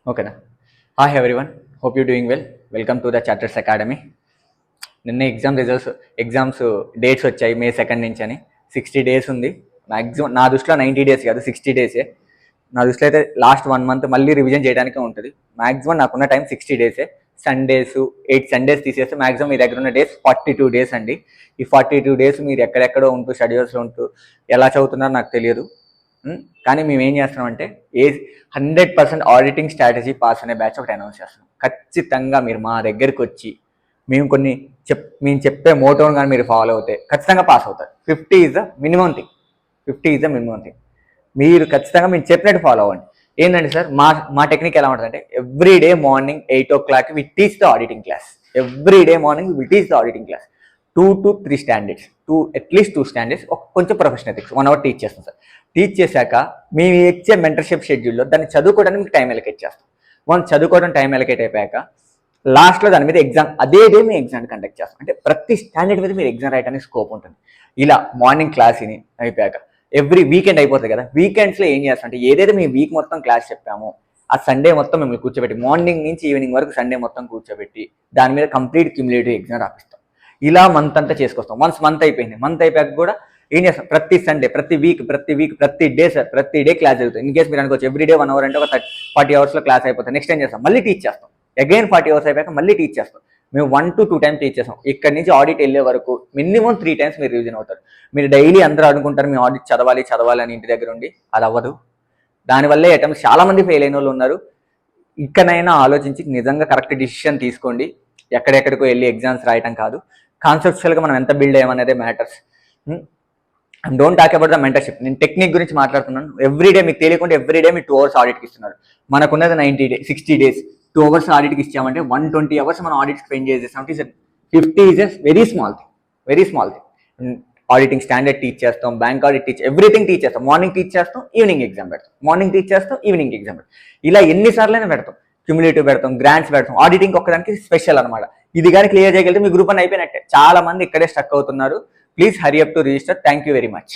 ఓకేనా. Hi everyone, hope you doing well. Welcome to the charters academy. నిన్న exams dates వచ్చాయి May 2 నుంచి అని. 60 days ఉంది మ్యాక్సిమం. నా దృష్టిలో 90 days కాదు, 60 days. నా దృష్టిలో అయితే లాస్ట్ 1 month మళ్ళీ రివిజన్ చేయడానికే ఉంటుంది. మ్యాక్సిమం నాకున్న టైం 60 days. సండేస్ 8 Sundays తీసేస్తే మ్యాక్సిమం మీ దగ్గర ఉన్న డేస్ 42 days అండి. ఈ 42 days మీరు ఎక్కడెక్కడో ఉంటూ స్టడీస్లో ఉంటూ ఎలా చదువుతున్నారో నాకు తెలియదు. కానీ మేము ఏం చేస్తున్నామంటే 100% ఆడిటింగ్ స్ట్రాటజీ పాస్ అనే బ్యాచ్ ఒకటి అనౌన్స్ చేస్తున్నాం. ఖచ్చితంగా మీరు మా దగ్గరికి వచ్చి మేము చెప్పే మోటోని కానీ మీరు ఫాలో అవుతే ఖచ్చితంగా పాస్ అవుతారు. 50 is the minimum thing. 50 is the minimum thing. మీరు ఖచ్చితంగా మేము చెప్పినట్టు ఫాలో అవ్వండి. ఏంటంటే సార్, మా టెక్నిక్ ఎలా ఉంటుందంటే every day morning 8 o'clock we teach the auditing class. Every day morning we teach the auditing class. 2 to 3 standards, at least 2 standards, కొంచెం ప్రొఫెషనల్ ఎథిక్స్ 1 hour టీచ్ చేస్తాం సార్. టీచ్ చేశాక మేము ఇచ్చే మెంటర్షిప్ షెడ్యూల్లో దాన్ని చదువుకోవడానికి మీకు టైం ఎలకేట్ చేస్తాం. మనం చదువుకోవడం టైం ఎలకేట్ అయిపోయాక లాస్ట్లో దాని మీద ఎగ్జామ్, అదే డే మేము ఎగ్జామ్ కండక్ట్ చేస్తాం. అంటే ప్రతి స్టాండర్డ్ మీద మీరు ఎగ్జామ్ రాయడానికి స్కోప్ ఉంటుంది. ఇలా మార్నింగ్ క్లాస్ అయిపోయాక ఎవ్రీ వీకెండ్ అయిపోతుంది కదా, వీకెండ్స్లో ఏం చేస్తాం అంటే ఏదైతే మేము వీక్ మొత్తం క్లాస్ చెప్పామో ఆ సండే మొత్తం మిమ్మల్ని కూర్చోబెట్టి మార్నింగ్ నుంచి ఈవినింగ్ వరకు సండే మొత్తం కూర్చోబెట్టి దాని మీద కంప్లీట్ క్యూములేటివ్ ఎగ్జామ్ రాపిస్తాం. ఇలా మంత్ అంతా చేసుకొస్తాం. వన్స్ మంత్ అయిపోయింది, మంత్ అయిపోయాక కూడా ఏం చేస్తాం, ప్రతి సండే, ప్రతి వీక్, ప్రతి డే సార్, ప్రతి డే క్లాస్ జరుగుతుంది. ఇన్ కేసు మీరు అనుకోవచ్చు ఎవ్రీ డే 1 hour అంటే ఒక 40 hours క్లాస్ అయిపోతుంది. నెక్స్ట్ ఏం చేస్తాం, మళ్ళీ టీచ్ చేస్తాం. అగైన్ 40 hours అయిపోయాక మళ్ళీ టీచ్ చేస్తాం. మేము 1 to 2 times టీచ్ చేస్తాం. ఇక్కడ నుంచి ఆడిట్ వెళ్ళే వరకు మినిమం 3 times మీరు రివిజన్ అవుతారు. మీరు డైలీ అందరూ అనుకుంటారు మీ ఆడిట్ చదవాలి అని ఇంటి దగ్గర ఉండి, అది అవ్వదు. దానివల్లే అటెంప్ట్స్ చాలా మంది ఫెయిల్ అయిన వాళ్ళు ఉన్నారు. ఇక్కడైనా ఆలోచించి నిజంగా కరెక్ట్ డిసిషన్ తీసుకోండి. ఎక్కడెక్కడికో వెళ్ళి ఎగ్జామ్స్ రాయటం కాదు, కాన్సెప్చువల్గా మనం ఎంత బిల్డ్ అయ్యామనేదే matters. And don't talk about the mentorship. నేను టెక్నిక్ గురించి మాట్లాడుతున్నాను. ఎవ్రీడే మీకు తెలియకుండా ఎవ్రీడే మీరు 2 hours ఆడిట్కి ఇస్తున్నారు. మనకున్నది 60 days. 2 hours ఆడిట్కి ఇచ్చామంటే 120 hours మనం ఆడిట్ స్పెండ్ చేసేస్తాం. 50 is a very small thing. Auditing standard teach చేస్తాం, bank audit teach, everything teach చేస్తాం. మార్నింగ్ టీచ్ చేస్తాం, ఈవినింగ్ ఎగ్జామ్ పెడతాం. మార్నింగ్ టీచ్ చేస్తాం, ఈవినింగ్ ఎగ్జామ్ పెడతాం. ఇలా ఎన్నిసార్లైనా పెడతాం. క్యూములేటివ్ పెడతాం, గ్రాంట్స్ పెడతాం. ఆడిటింగ్ ఒక్కదానికి స్పెషల్ అనమాట. ఇది కానీ క్లియర్ చేయగలిగితే మీ గ్రూప్ అని అయిపోయినట్టే. చాలా మంది ఇక్కడే స్టక్ అవుతున్నారు. Please hurry up to register. Thank you very much.